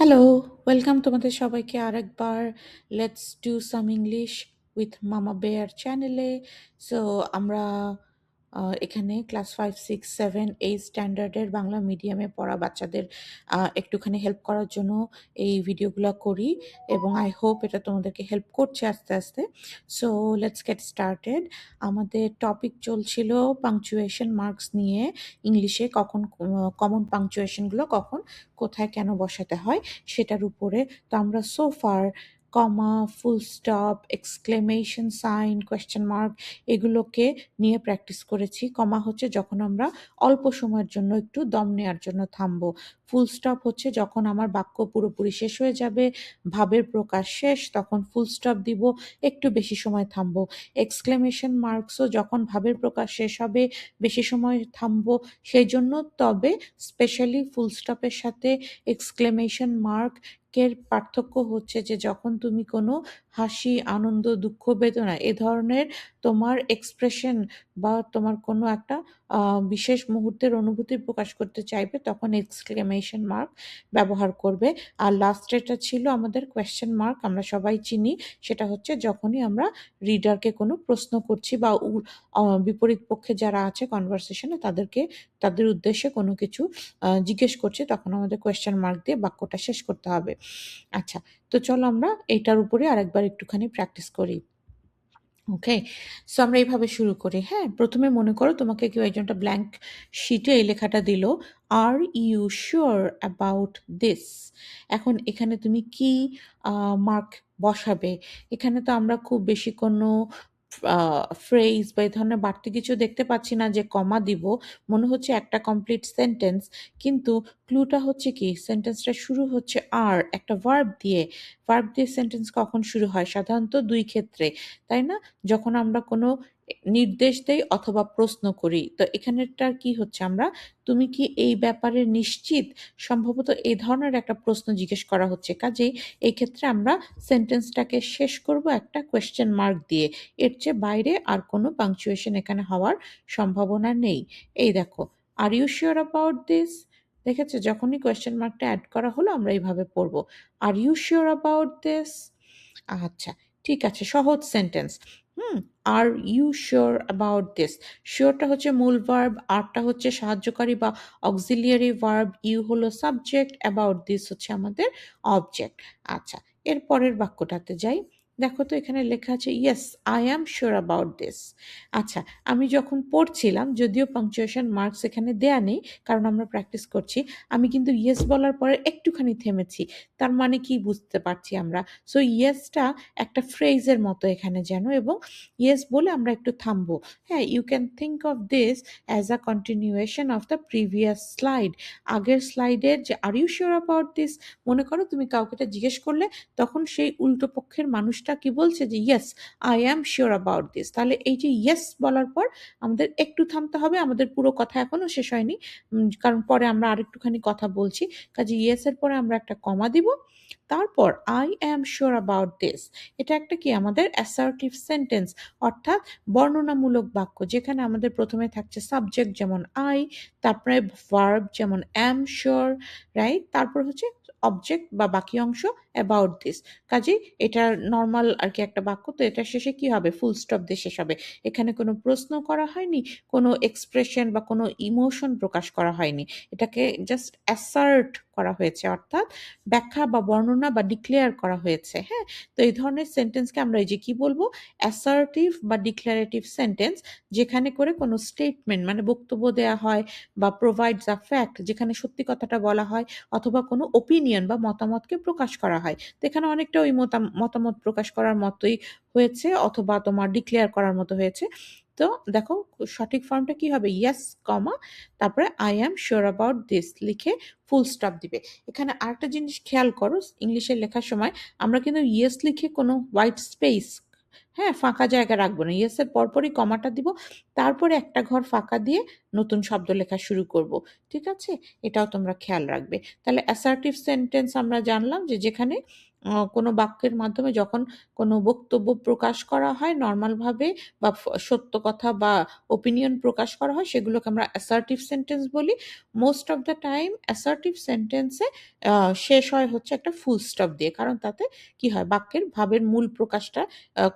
Hello, welcome তোমাদের সবাইকে আরেকবার let's do some English with মামা বেয়ার চ্যানেলে। সো আমরা এখানে ক্লাস 5, 6, 7 এই স্ট্যান্ডার্ডের বাংলা মিডিয়ামে পড়া বাচ্চাদের একটুখানি হেল্প করার জন্য এই ভিডিওগুলো করি এবং আই হোপ এটা তোমাদেরকে হেল্প করছে আস্তে আস্তে। So let's get started. আমাদের টপিক চলছিল পাংচুয়েশন মার্কস নিয়ে, ইংলিশে কখন কমন পাংচুয়েশনগুলো কখন কোথায় কেন বসাতে হয় সেটার উপরে। তো আমরা so far comma, full stop, exclamation sign, question mark এগুলোকে নিয়ে প্র্যাকটিস করেছি। কমা হচ্ছে যখন আমরা অল্প সময়ের জন্য একটু দম নেওয়ার জন্য থামবো। ফুল স্টপ হচ্ছে যখন আমার বাক্য পুরোপুরি শেষ হয়ে যাবে, ভাবের প্রকাশ শেষ, তখন ফুল স্টপ দিব, একটু বেশি সময় থামবো। এক্সক্লেমেশন মার্কসও যখন ভাবের প্রকাশ শেষ হবে, বেশি সময় থামবো সেই জন্য। তবে স্পেশালি ফুল স্টপের সাথে এক্সক্লেমেশন মার্কের পার্থক্য হচ্ছে যে যখন তুমি কোনো হাসি, আনন্দ, দুঃখ, বেদনা এ ধরনের তোমার এক্সপ্রেশন বা তোমার কোনো একটা বিশেষ মুহূর্তের অনুভূতি প্রকাশ করতে চাইবে তখন এক্সক্লেমেশন মার্ক ব্যবহার করবে। আর লাস্টেরটা ছিল আমাদের কোয়েশ্চেন মার্ক, আমরা সবাই চিনি। সেটা হচ্ছে যখনই আমরা রিডারকে কোনো প্রশ্ন করছি বা বিপরীত পক্ষে যারা আছে কনভারসেশনে তাদের উদ্দেশ্যে কোনো কিছু জিজ্ঞেস করছি, তখন আমাদের কোয়েশ্চেন মার্ক দিয়ে বাক্যটা শেষ করতে হবে। আচ্ছা, তো চলো আমরা এইটার উপরে আরেকবার একটুখানি প্র্যাকটিস করি। ওকে, সো আমরা এইভাবে শুরু করি। হ্যাঁ, প্রথমে মনে করো তোমাকে কেউ একজনটা ব্ল্যাঙ্ক শিটে এই লেখাটা দিল, are you sure about this. এখন এখানে তুমি কি মার্ক বসাবে? এখানে তো আমরা খুব বেশি কোনো ফ্রেজ বা এই ধরনের বাড়তি কিছু দেখতে পাচ্ছি না যে কমা দিব। মনে হচ্ছে একটা কমপ্লিট সেন্টেন্স, কিন্তু ক্লুটা হচ্ছে কি সেন্টেন্সটা শুরু হচ্ছে আর একটা ভার্ব দিয়ে। ভার্ব দিয়ে সেন্টেন্স কখন শুরু হয়? সাধারণত দুই ক্ষেত্রে, তাই না? যখন আমরা কোনো নির্দেশ দেই অথবা প্রশ্ন করি। তো এখানেরটা কি হচ্ছে, আমরা তুমি কি এই ব্যাপারে নিশ্চিত? সম্ভবত এই ধরনের একটা প্রশ্ন জিজ্ঞেস করা হচ্ছে, কাজেই এই ক্ষেত্রে আমরা সেন্টেন্সটাকে শেষ করব একটা কোয়েশ্চেন মার্ক দিয়ে। এর চেয়ে বাইরে আর কোনো পাংচুয়েশন এখানে হওয়ার সম্ভাবনা নেই। এই দেখো, are you sure about this? দেখেছো, যখনই কোয়েশ্চেন মার্কটা অ্যাড করা হলো আমরা এইভাবে পড়বো, are you sure about this? আচ্ছা, ঠিক আছে, সহজ সেন্টেন্স। হুম, are you sure about this. শিওরটা হচ্ছে মূল ভার্ব, আরটা হচ্ছে সাহায্যকারী বা অক্সিলিয়ারি ভার্ব, ইউ হলো সাবজেক্ট, অ্যাবাউট দিস হচ্ছে আমাদের অবজেক্ট। আচ্ছা, এর পরের বাক্যটাতে যাই। দেখো তো এখানে লেখা আছে yes I am sure about this. আচ্ছা, আমি যখন পড়ছিলাম, যদিও পাংচুয়েশন মার্কস এখানে দেয়া নেই কারণ আমরা প্র্যাকটিস করছি, আমি কিন্তু ইয়েস বলার পরে একটুখানি থেমেছি। তার মানে কি বুঝতে পারছি আমরা? সো ইয়েসটা একটা ফ্রেজের মতো এখানে যেন, এবং ইয়েস বলে আমরা একটু থামবো। হ্যাঁ, you can think of this as a continuation of the previous slide. আগের স্লাইডের যে are you sure about this, মনে করো তুমি কাউকে এটা জিজ্ঞেস করলে, তখন সেই উল্টো পক্ষের মানুষটা কি বলছে যে yes I am sure about this. তাহলে এই যে ইয়েস বলার পর আমাদের একটু থামতে হবে, আমাদের পুরো কথা এখনো শেষ হয়নি, কারণ পরে আমরা আরেকটুখানি কথা বলছি। কাজে ইয়েস এর পরে আমরা একটা কমা দিব, তারপর I am sure about this. এটা একটা কি আমাদের অ্যাসার্টিভ সেন্টেন্স, অর্থাৎ বর্ণনামূলক বাক্য, যেখানে আমাদের প্রথমে থাকছে সাবজেক্ট যেমন আই, তারপরে ভার্ব যেমন অ্যাম শিওর, রাইট, তারপর হচ্ছে অবজেক্ট বা বাকি অংশ অ্যাবাউট দিস। কাজেই এটা নর্মাল আর কি একটা বাক্য। তো এটা শেষে কি হবে? ফুল স্টপ দিয়ে শেষ হবে। এখানে কোনো প্রশ্ন করা হয়নি, কোনো এক্সপ্রেশন বা কোনো ইমোশন প্রকাশ করা হয়নি, এটাকে জাস্ট অ্যাসার্ট করা হয়েছে, অর্থাৎ ব্যাখ্যা বা বর্ণনা বা ডিক্লেয়ার করা হয়েছে। হ্যাঁ, তো এই ধরনের সেন্টেন্সকে আমরা এই যে কি বলবো, অ্যাসার্টিভ বা ডিক্লারেটিভ সেন্টেন্স, যেখানে করে কোনো স্টেটমেন্ট মানে বক্তব্য দেয়া হয় বা প্রোভাইডস আ ফ্যাক্ট, যেখানে সত্যি কথাটা বলা হয়, অথবা কোনো ওপিনিয়ন বা মতামতকে প্রকাশ করা হয়। তো এখানে অনেকটা ওই মতামত প্রকাশ করার মতোই হয়েছে, অথবা তোমার ডিক্লেয়ার করার মতো হয়েছে। তো দেখো সঠিক ফর্মটা কি হবে? ইয়েস কমা, তারপরে I am sure about this লিখে ফুল স্টপ দিবে। এখানে আরেকটা জিনিস খেয়াল করো, ইংলিশে লেখার সময় আমরা কিন্তু ইয়েস লিখে কোনো হোয়াইট স্পেস, হ্যাঁ, ফাঁকা জায়গা রাখবো না। ইয়েস এর পরপরই কমাটা দিব, তারপরে একটা ঘর ফাঁকা দিয়ে নতুন শব্দ লেখা শুরু করব। ঠিক আছে? এটাও তোমরা খেয়াল রাখবে। তাহলে অ্যাসার্টিভ সেন্টেন্স আমরা জানলাম যে যেখানে কোনো বাক্যের মাধ্যমে যখন কোনো বক্তব্য প্রকাশ করা হয় নরমালভাবে বা সত্য কথা বা ওপিনিয়ন প্রকাশ করা হয় সেগুলোকে আমরা অ্যাসার্টিভ সেন্টেন্স বলি। Most of the time assertive সেন্টেন্সে শেষ হয় হচ্ছে একটা ফুল স্টপ দিয়ে। কারণ তাতে কি হয় বাক্যের ভাবের মূল প্রকাশটা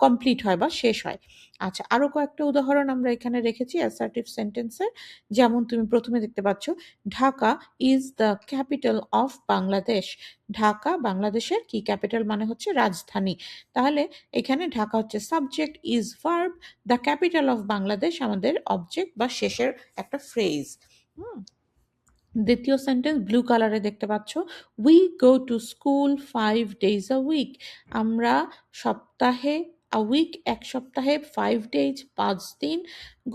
কমপ্লিট হয় বা শেষ হয়। আচ্ছা, আরো কয়েকটা উদাহরণ আমরা এখানে রেখেছি অ্যাসার্টিভ সেন্টেন্সের। যেমন তুমি প্রথমে দেখতে পাচ্ছ, Dhaka is the capital of Bangladesh. Dhaka বাংলাদেশের কি ক্যাপিটাল মানে হচ্ছে রাজধানী। তাহলে এখানে ঢাকা হচ্ছে subject, is verb, the capital of Bangladesh আমাদের অবজেক্ট বা শেষের একটা ফ্রেজ। হুম। দ্বিতীয় সেন্টেন্স ব্লু কালারে দেখতে পাচ্ছ, we go to school 5 days a week। আমরা সপ্তাহে, আ উইক এক সপ্তাহে, 5 days 5 দিন,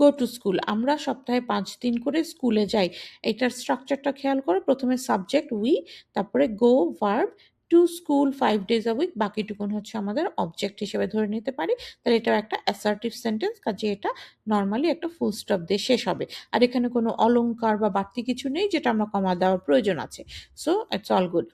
গো টু স্কুল আমরা সপ্তাহে 5 দিন করে স্কুলে যাই। এটার স্ট্রাকচারটা খেয়াল করো, প্রথমে সাবজেক্ট উই, তারপরে go verb, to school 5 days a week, বাকিটুকুন হচ্ছে আমাদের অবজেক্ট হিসেবে ধরে নিতে পারি। তাহলে এটাও একটা অ্যাসার্টিভ সেন্টেন্স, কাজে এটা নর্মালি একটা ফুল স্টপ দিয়ে শেষ হবে। আর এখানে কোনো অলংকার বা বাড়তি কিছু নেই যেটা আমরা কমা দেওয়ার প্রয়োজন আছে। So it's all good.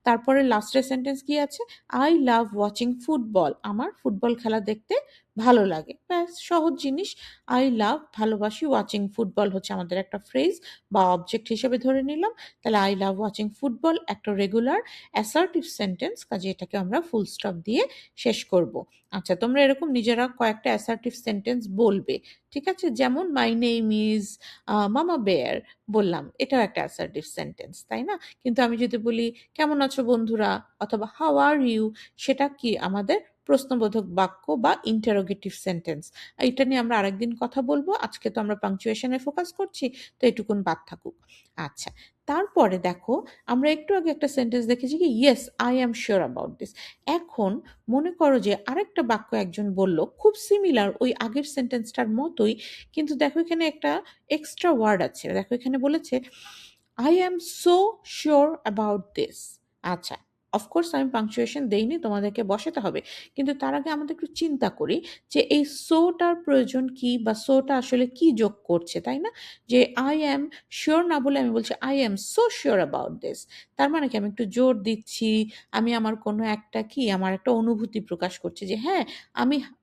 তারপরে লাস্টের সেন্টেন্স কি আছে, আই লাভ ওয়াচিং ফুটবল। আমার ফুটবল খেলা দেখতে ভালো লাগে। ব্যাস, সহজ জিনিস। আই লাভ ভালোবাসি, ওয়াচিং ফুটবল হচ্ছে আমাদের একটা ফ্রেজ বা অবজেক্ট হিসেবে ধরে নিলাম। তাহলে আই লাভ ওয়াচিং ফুটবল একটা রেগুলার অ্যাসার্টিভ সেন্টেন্স, কাজে এটাকে আমরা ফুল স্টপ দিয়ে শেষ করব। আচ্ছা, তোমরা এরকম নিজেরা কয়েকটা অ্যাসার্টিভ সেন্টেন্স বলবে। ঠিক আছে? যেমন মাই নেম ইজ মামা বেয়ার বললাম, এটাও একটা অ্যাসার্টিভ সেন্টেন্স, তাই না? কিন্তু আমি যদি বলি কেমন আছো বন্ধুরা অথবা হাউ আর ইউ, সেটা কি আমাদের প্রশ্নবোধক বাক্য বা ইন্টারোগেটিভ সেন্টেন্স। এটা নিয়ে আমরা আরেকদিন কথা বলবো, আজকে তো আমরা পাংচুয়েশনে ফোকাস করছি, তো এটুকুন বাদ থাকুক। আচ্ছা, তারপরে দেখো, আমরা একটু আগে একটা সেন্টেন্স দেখেছি কি, yes I am sure about this. এখন মনে করো যে আরেকটা বাক্য একজন বলল, খুব সিমিলার ওই আগের সেন্টেন্সটার মতোই, কিন্তু দেখো এখানে একটা এক্সট্রা ওয়ার্ড আছে। দেখো এখানে বলেছে I am so sure about this. আচ্ছা, অফকোর্স আমি পাংচুয়েশন দেইনি, তোমাদেরকে বসাতে হবে। কিন্তু তার আগে আমাদের একটু চিন্তা করি যে এই সোটার প্রয়োজন কি বা সোটা আসলে কি যোগ করছে, তাই না? যে আই অ্যাম শিওর না বলে আমি বলছি I am so sure about this. তার মানে কি আমি একটু জোর দিচ্ছি, আমি আমার কোনো একটা কি আমার একটা অনুভূতি প্রকাশ করছি যে হ্যাঁ,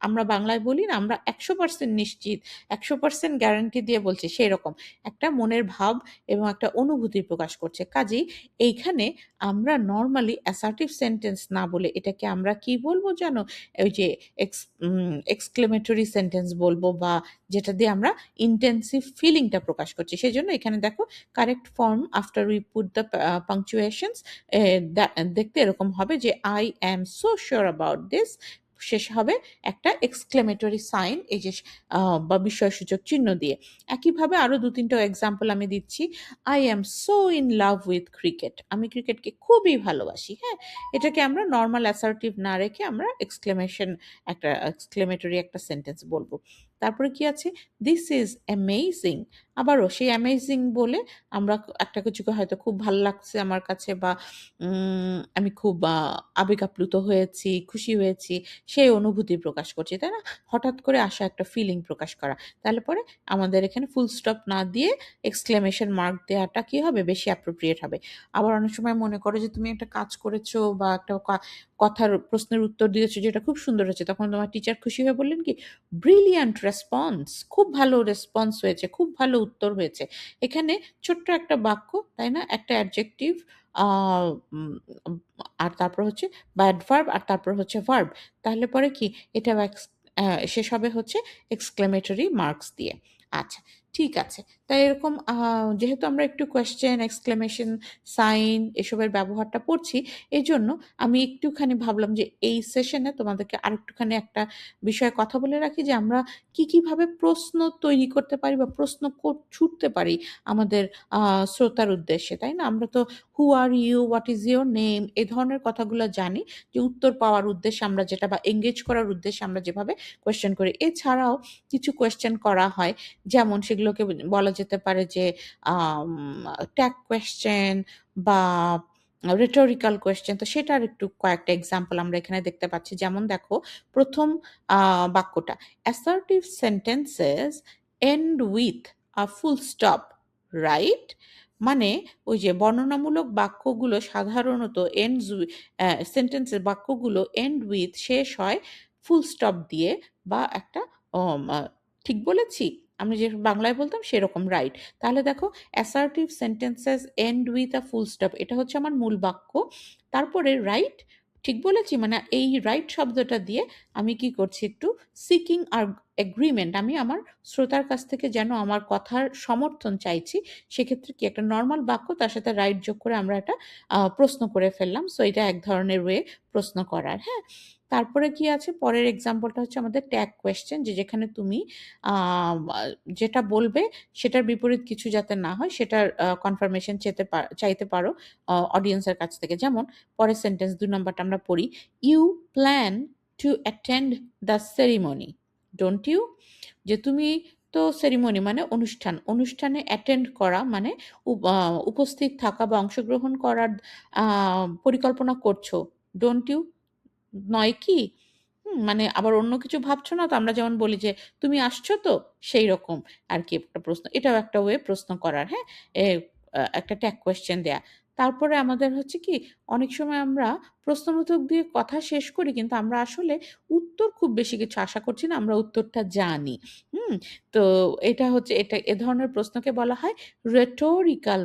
আমরা বাংলায় বলি না, আমরা 100% নিশ্চিত, 100% গ্যারান্টি দিয়ে বলছি, সেই রকম একটা মনের ভাব এবং একটা অনুভূতি প্রকাশ করছে। কাজেই এইখানে আমরা নরমালি অ্যাসার্টিভ সেন্টেন্স না বলে এটাকে আমরা কি বলবো জানো? ওই যে এক্সক্লেমেটরি সেন্টেন্স বলবো, বা যেটা দিয়ে আমরা ইন্টেন্সিভ ফিলিংটা প্রকাশ করছি। সেজন্য এখানে দেখো correct form after we put the পাংচুয়েশনস দেখতে এরকম হবে যে I am so sure about this, শেষ হবে একটা এক্সক্লেমেটরি সাইন, এই যে বা বিস্ময়সূচক চিহ্ন দিয়ে। একইভাবে আরো 2-3টা এক্সাম্পল আমি দিচ্ছি। I am so in love with cricket. আমি ক্রিকেটকে খুবই ভালোবাসি। হ্যাঁ, এটাকে আমরা নর্মাল অ্যাসার্টিভ না রেখে আমরা একটা এক্সক্লেমেটরি একটা সেন্টেন্স বলবো। তারপরে কি আছে, দিস ইজ অ্যামেজিং। আবারও সেই অ্যামেজিং বলে আমরা একটা কিছুকে হয়তো খুব ভালো লাগছে আমার কাছে, বা আমি খুব আবেগ আপ্লুত হয়েছি, খুশি হয়েছি, সেই অনুভূতি প্রকাশ করছি, তাই না? হঠাৎ করে আসা একটা ফিলিং প্রকাশ করা। তাহলে পরে আমাদের এখানে ফুল স্টপ না দিয়ে এক্সক্লেমেশন মার্ক দেওয়াটা কি হবে, বেশি অ্যাপ্রোপ্রিয়েট হবে। আবার অনেক সময় মনে করো যে তুমি একটা কাজ করেছো বা একটা কথার প্রশ্নের উত্তর দিয়েছো যেটা খুব সুন্দর হয়েছে, তখন তোমার টিচার খুশি হয়ে বললেন কি, ব্রিলিয়ান্ট রেসপন্স, খুব ভালো রেসপন্স হয়েছে, খুব ভালো উত্তর হয়েছে। এখানে ছোট্ট একটা বাক্য, তাই না? একটা অ্যাডজেক্টিভ, আর তারপর হচ্ছে বা অ্যাডভার্ব, আর তারপর হচ্ছে ভার্ব। তাহলে পরে কি এটা শেষ হবে হচ্ছে এক্সক্লেমেটরি মার্কস দিয়ে। আচ্ছা, ঠিক আছে। তাই এরকম যেহেতু আমরা একটু কোয়েশ্চেন, এক্সক্লেমেশন, সাইন এসবের ব্যবহারটা পড়ছি, এই জন্য আমি একটুখানি ভাবলাম যে এই সেশনে তোমাদেরকে আরেকটুখানি একটা বিষয়ে কথা বলে রাখি যে আমরা কিভাবে প্রশ্ন তৈরি করতে পারি বা প্রশ্ন ছুটতে পারি আমাদের শ্রোতার উদ্দেশ্যে, তাই না? আমরা তো who are you, what is your name, এই ধরনের কথাগুলো জানি, যে উত্তর পাওয়ার উদ্দেশ্যে আমরা যেটা বা এঙ্গেজ করার উদ্দেশ্যে আমরা যেভাবে কোয়েশ্চেন করি। এছাড়াও কিছু কোয়েশ্চেন করা হয়, যেমন সেগুলোকে বলা যেতে পারে যে ট্যাগ কোয়েশ্চেন বা রিটোরিক্যাল কোয়েশ্চেন। তো সেটার একটু কয়েকটা এক্সাম্পল আমরা এখানে দেখতে পাচ্ছি। যেমন দেখো, প্রথম বাক্যটা, assertive sentences end with a full stop, right? মানে ওই যে বর্ণনামূলক বাক্যগুলো সাধারণত এন্ডস সেন্টেন্সের বাক্যগুলো এন্ড উইথ শেষ হয় ফুল স্টপ দিয়ে বা একটা অম আ ঠিক বলেছি? আমি যে বাংলায় বলতাম সেরকম, রাইট। তাহলে দেখো assertive sentences end with a full stop, এটা হচ্ছে আমার মূল বাক্য। তারপরে রাইট, ঠিক বলেছি? মানে এই রাইট শব্দটা দিয়ে আমি কি করছি, একটু সিকিং আর এগ্রিমেন্ট, আমি আমার শ্রোতার কাছ থেকে যেন আমার কথার সমর্থন চাইছি। সেক্ষেত্রে কি একটা নরমাল বাক্য তার সাথে রাইট যোগ করে আমরা একটা প্রশ্ন করে ফেললাম। সো এটা এক ধরনের ওয়ে প্রশ্ন করার, হ্যাঁ? তারপরে কি আছে? পরের এক্সাম্পলটা হচ্ছে আমাদের ট্যাগ কোয়েশ্চেন, যে যেখানে তুমি আ আ যেটা বলবে সেটার বিপরীত কিছু যাতে না হয় সেটার কনফার্মেশন চাইতে পারো অডিয়েন্সের কাছ থেকে। যেমন পরের সেন্টেন্স ২ নাম্বারটা আমরা পড়ি। "You plan to attend the ceremony, don't you?" যে তুমি তো সেরিমনি মানে অনুষ্ঠান, অনুষ্ঠানে অ্যাটেন্ড করা মানে উপস্থিত থাকা বা অংশগ্রহণ করার আ পরিকল্পনা করছো, ডোন্ট ইউ? নয় কি? মানে আবার অন্য কিছু ভাবছো না তো? আমরা যেমন বলি যে, "তুমি আসছো তো?" সেইরকম আরকি একটা প্রশ্ন। এটাও একটা ওয়ে প্রশ্ন করার, হ্যাঁ? এ একটা ট্যাগ কোয়েশ্চেন দেয়া। তারপরে আমাদের হচ্ছে কি, অনেক সময় আমরা প্রশ্নবোধক দিয়ে কথা শেষ করি কিন্তু আমরা আসলে উত্তর খুব বেশি কিছু আশা করছি না, আমরা উত্তরটা জানি। হুম? তো এটা হচ্ছে, এ ধরনের প্রশ্নকে বলা হয় rhetorical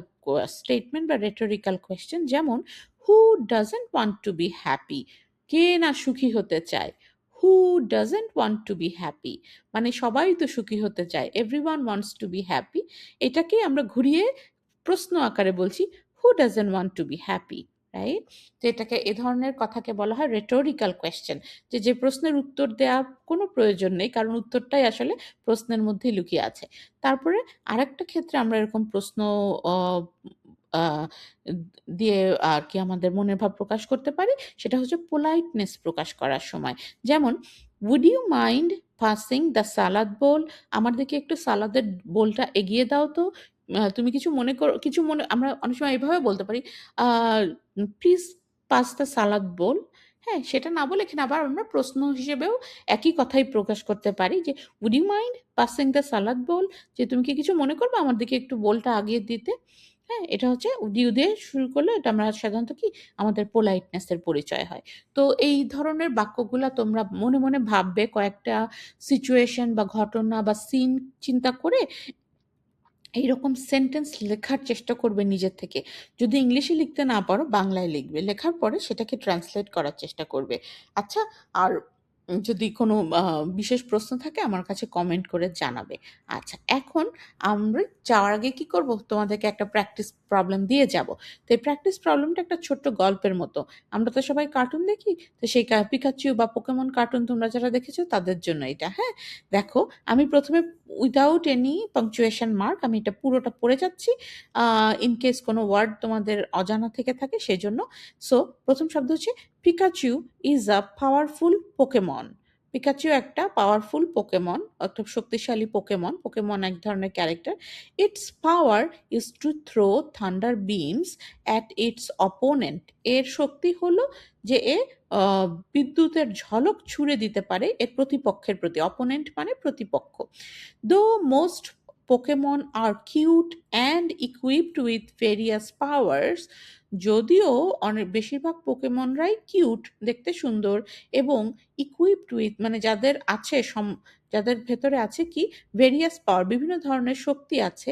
স্টেটমেন্ট বা rhetorical কোয়েশ্চেন। যেমন, "Who doesn't want to be happy?" কে না সুখী হতে চায়? Who doesn't want to be happy? মানে সবাই তো সুখী হতে চায়। Everyone wants to be happy. এটাকেই আমরা ঘুরিয়ে প্রশ্ন আকারে বলছি, Who doesn't want to be happy? Right? তো এটাকে, এ ধরনের কথাকে বলা হয় rhetorical question, যে প্রশ্নের উত্তর দেওয়ার কোনো প্রয়োজন নেই। কারণ উত্তরটাই আসলে প্রশ্নের মধ্যেই লুকিয়ে আছে। তারপরে আরেকটা ক্ষেত্রে আমরা এরকম প্রশ্ন অ আ দিয়ে আরকি আমাদের মনের ভাব প্রকাশ করতে পারি। সেটা হচ্ছে পোলাইটনেস প্রকাশ করার সময়। যেমন, "Would you mind passing the salad bowl?" আমার দিকে একটু সালাদের বোলটা এগিয়ে দাও তো। তুমি কিছু মনে কিছু মনে, আমরা অনেক সময় এভাবে বলতে পারি, আ "প্লিজ পাস দ্য সালাদ বোল।" হ্যাঁ? সেটা না বলে এখানে আবার আমরা প্রশ্ন হিসেবেও একই কথাই প্রকাশ করতে পারি যে, "Would you mind passing the salad bowl?" যে তুমি কি কিছু মনে করবে আমার দিকে একটু বোলটা আগিয়ে দিতে? হ্যাঁ? এটা হচ্ছে ডিউ দিয়ে শুরু করলে এটা আমরা সাধারণত কি, আমাদের পোলাইটনেস এর পরিচয় হয়। তো এই ধরনের বাক্যগুলা তোমরা মনে, মনে ভাববে, কয়েকটা সিচুয়েশন বা ঘটনা বা সিন চিন্তা করে এইরকম সেন্টেন্স লেখার চেষ্টা করবে নিজের থেকে। যদি ইংলিশে লিখতে না পারো বাংলায় লিখবে। লেখার পরে সেটাকে ট্রান্সলেট করার চেষ্টা করবে। আচ্ছা, আর যদি কোনো বিশেষ প্রশ্ন থাকে আমার কাছে কমেন্ট করে জানাবে। আচ্ছা, এখন আমরা যাওয়ার আগে কি করব? তোমাদেরকে একটা প্র্যাকটিস প্রবলেম দিয়ে যাব। তো এই প্র্যাকটিস প্রবলেমটা একটা ছোট্ট গল্পের মতো। আমরা তো সবাই কার্টুন দেখি। তো সেই পিকাচু বা পোকেমন কার্টুন তোমরা যারা দেখেছো তাদের জন্য এটা, হ্যাঁ? দেখো, আমি ১ম এ উইথআউট এনি পাংচুয়েশন মার্ক আমি এটা পুরোটা পড়ে যাচ্ছি। ইন কেস কোনো ওয়ার্ড তোমাদের অজানা থেকে থাকে সেজন্য। সো ১ম শব্দ হচ্ছে, Pikachu is a powerful Pokemon. Pikachu একটা পাওয়ারফুল পোকেমন, অর্থাৎ শক্তিশালী পোকেমন। পোকেমন এক ধরনের character. Its power is to throw thunder beams at its opponent. এর শক্তি হলো যে এ আ বিদ্যুতের ঝলক ছুড়ে দিতে পারে এর প্রতিপক্ষের প্রতি। অপোনেন্ট মানে প্রতিপক্ষ। Though most Pokemon are cute and equipped with various powers, যদিও বেশিরভাগ পোকেমনরাই কিউট, দেখতে সুন্দর এবং ইকুইপড উইথ মানে যাদের ভেতরে আছে কি ভেরিয়াস পাওয়ার, বিভিন্ন ধরনের শক্তি আছে।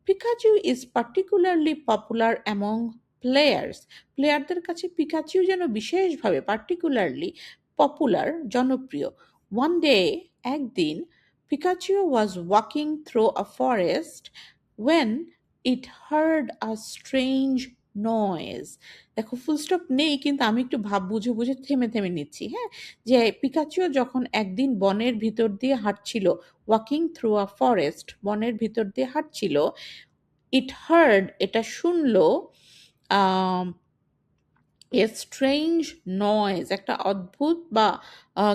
Pikachu is particularly popular among players. প্লেয়ারদের কাছে পিকাচু যেন বিশেষভাবে পার্টিকুলারলি পপুলার, জনপ্রিয়। ওয়ান ডে, একদিন, Pikachu was walking through a forest when it heard a strange noise. দেখো, ফুল স্টপ নেই কিন্তু আমি একটু ভাব বুঝে বুঝে থেমে থেমে নিচ্ছি, হ্যাঁ? যে পিকাচুও যখন একদিন বনের ভিতর দিয়ে হাঁটছিল, ওয়াকিং থ্রু আ ফরেস্ট, বনের ভিতর দিয়ে হাঁটছিল, ইট হার্ড, এটা শুনলো, আম এ স্ট্রেঞ্জ নয়েজ, একটা অদ্ভুত বা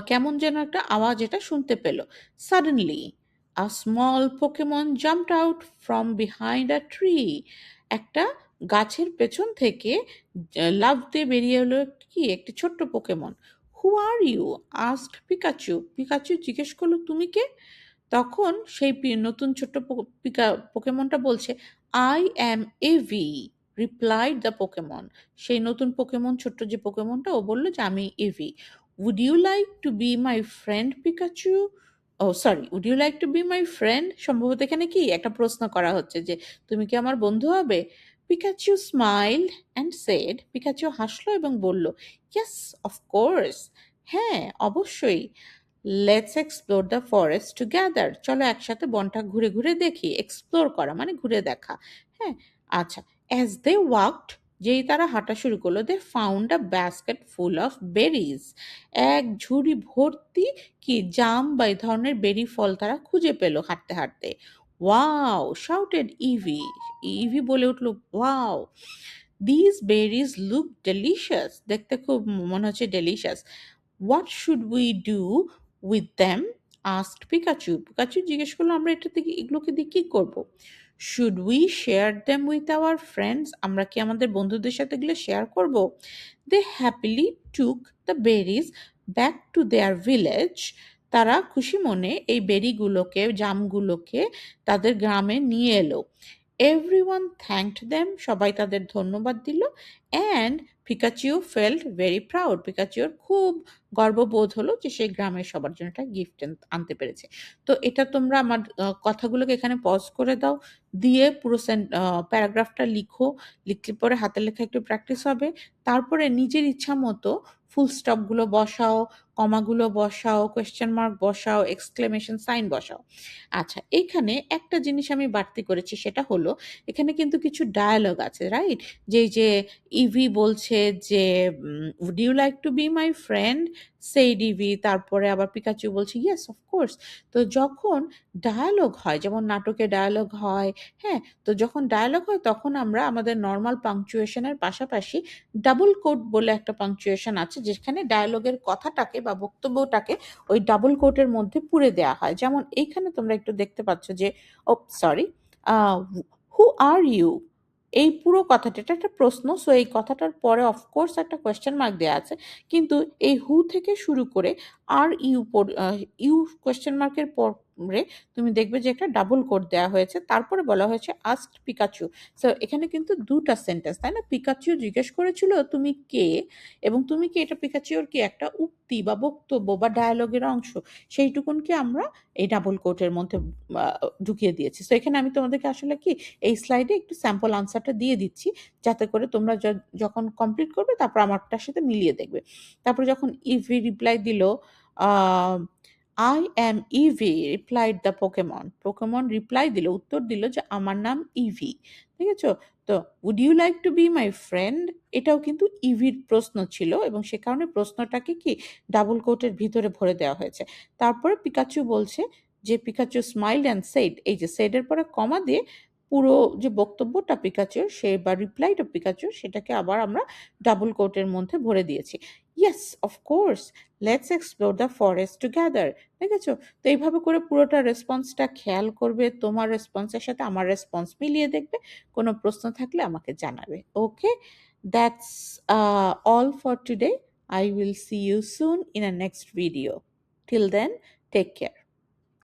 কেমন যেন একটা আওয়াজ এটা শুনতে পেল। Suddenly a small Pokemon jumped out from behind a tree. একটা গাছের পেছন থেকে লাফ দিয়ে বেরিয়ে এলো কি একটি ছোট্ট Pokemon. Who are you? Asked Pikachu. Pikachu জিজ্ঞেস করলো, তুমি কে? তখন সেই নতুন ছোট্ট পোকেমনটা বলছে, I am Eevee, replied the Pokemon. সেই নতুন পোকেমন, ছোট্ট যে পোকেমনটা, ও বললো যে আমি Eevee. Would you like to be my friend Pikachu? Oh sorry, would you like to be my friend, সম্ভবত এখানে কি একটা প্রশ্ন করা হচ্ছে যে তুমি কি আমার বন্ধু হবে? Pikachu smiled and said, Pikachu হাসলো এবং বলল, ইয়েস অফকোর্স, হ্যাঁ অবশ্যই। Let's explore the forest together, চলো একসাথে বনটা ঘুরে ঘুরে দেখি। এক্সপ্লোর করা মানে ঘুরে দেখা। হ্যাঁ, আচ্ছা। অ্যাজ দে ওয়াকড, যেই তারা হাঁটা শুরু করলো, they found a basket full of berries, এক ঝুড়ি ভর্তি কি জাম বা এই ধরনের বেরি ফল তারা খুঁজে পেল হাঁটতে হাঁটতে। ওয়াও শাউটেড ইভি, ইভি বলে উঠলো, wow this berries look delicious, দেখতে খুব মনে হচ্ছে delicious. What should we do with them, asked Pikachu. Pikachu জিজ্ঞেস করলো, আমরা এটা থেকে এগুলোকে দিয়ে কি করবো? Should we share them with our friends, আমরা কি আমাদের বন্ধুদের সাথে এগুলো শেয়ার করব? They happily took the berries back to their village, তারা খুশি মনে এই বেরিগুলোকে, জামগুলোকে তাদের গ্রামে নিয়ে এলো। এভরিওয়ান থ্যাঙ্কড দেম, সবাই তাদের ধন্যবাদ দিল। অ্যান্ড পিকাচিও ফেল্ট ভেরি প্রাউড, পিকাচিওর খুব গর্ববোধ হলো যে সে গ্রামের সবার জন্য একটা গিফট আনতে পেরেছে। তো এটা তোমরা আমার কথাগুলোকে এখানে পজ করে দাও, দিয়ে পুরো প্যারাগ্রাফটা লিখো। লিখলে পরে হাতের লেখা একটু প্র্যাকটিস হবে। তারপরে নিজের ইচ্ছা মতো ফুল স্টপগুলো বসাও, কমাগুলো বসাও, কোয়েশ্চেন মার্ক বসাও, এক্সক্লেমেশন সাইন বসাও। আচ্ছা, এইখানে একটা জিনিস আমি বাড়তি করেছি, সেটা হলো এখানে কিন্তু কিছু ডায়ালগ আছে, রাইট? যে ইভি বলছে যে would you like to be my friend, সেই ইভি, তারপরে আবার পিকাচু বলছে ইয়েস অফকোর্স। তো যখন ডায়ালগ হয়, যেমন নাটকে ডায়ালগ হয়, হ্যাঁ, তো যখন ডায়ালগ হয় তখন আমরা আমাদের নর্মাল পাংচুয়েশনের পাশাপাশি ডাবল কোট বলে একটা পাংচুয়েশন আছে, যেখানে ডায়ালগের কথাটাকে বা বক্তব্যটাকে ওই ডাবল কোটের মধ্যে পুরে দেওয়া হয়। যেমন এইখানে তোমরা একটু দেখতে পাচ্ছ যে, ও সরি, হু আর ইউ, এই পুরো কথাটা, এটা একটা প্রশ্ন, সো এই কথাটার পরে অফকোর্স একটা কোয়েশ্চেন মার্ক দেওয়া আছে, কিন্তু এই হু থেকে শুরু করে আর ইউ, ইউ কোয়েশ্চেন মার্কের পরে তুমি দেখবে যে একটা ডাবল কোট দেওয়া হয়েছে, তারপরে বলা হয়েছে আস্কড পিকাচু। সো এখানে কিন্তু দুটা সেন্টেন্স, তাই না? পিকাচু জিজ্ঞেস করেছিল তুমি কে, এবং তুমি কি, এটা পিকাচুর কি একটা উক্তি বা বক্তব্য বা ডায়ালগের অংশ, সেইটুকুনকে আমরা এই ডাবল কোটের মধ্যে ঢুকিয়ে দিয়েছি। সো এখানে আমি তোমাদেরকে আসলে কি এই স্লাইডে একটু স্যাম্পল আনসারটা দিয়ে দিচ্ছি, যাতে করে তোমরা যখন কমপ্লিট করবে তারপর আমারটার সাথে মিলিয়ে দেখবে। তারপরে যখন ইভি রিপ্লাই দিল, I am EV replied the Pokemon, Pokemon reply দিল, উত্তর দিল যে আমার নাম ইভি, ঠিক আছে? তো would you like to be my friend, এটাও কিন্তু ইভির প্রশ্ন ছিল, এবং সে কারণে প্রশ্নটাকে কি ডাবল কোটের ভিতরে ভরে দেওয়া হয়েছে। তারপরে পিকাচু বলছে যে পিকাচু স্মাইল্ড অ্যান্ড সেড, এই যে সেডের পরে কমা দিয়ে পুরো যে বক্তব্যটা পিকাচুর, সে বা রিপ্লাইটা পিকাচুর, সেটাকে আবার আমরা ডাবল কোটের মধ্যে ভরে দিয়েছি। Yes of course, let's explore the forest together, ঠিক আছে? তো এইভাবে করে পুরোটা রেসপন্সটা খেয়াল করবে, তোমার রেসপন্সের সাথে আমার রেসপন্স মিলিয়ে দেখবে, কোনো প্রশ্ন থাকলে আমাকে জানাবে। Okay, that's all for today. I will see you soon in a next video. Till then, take care.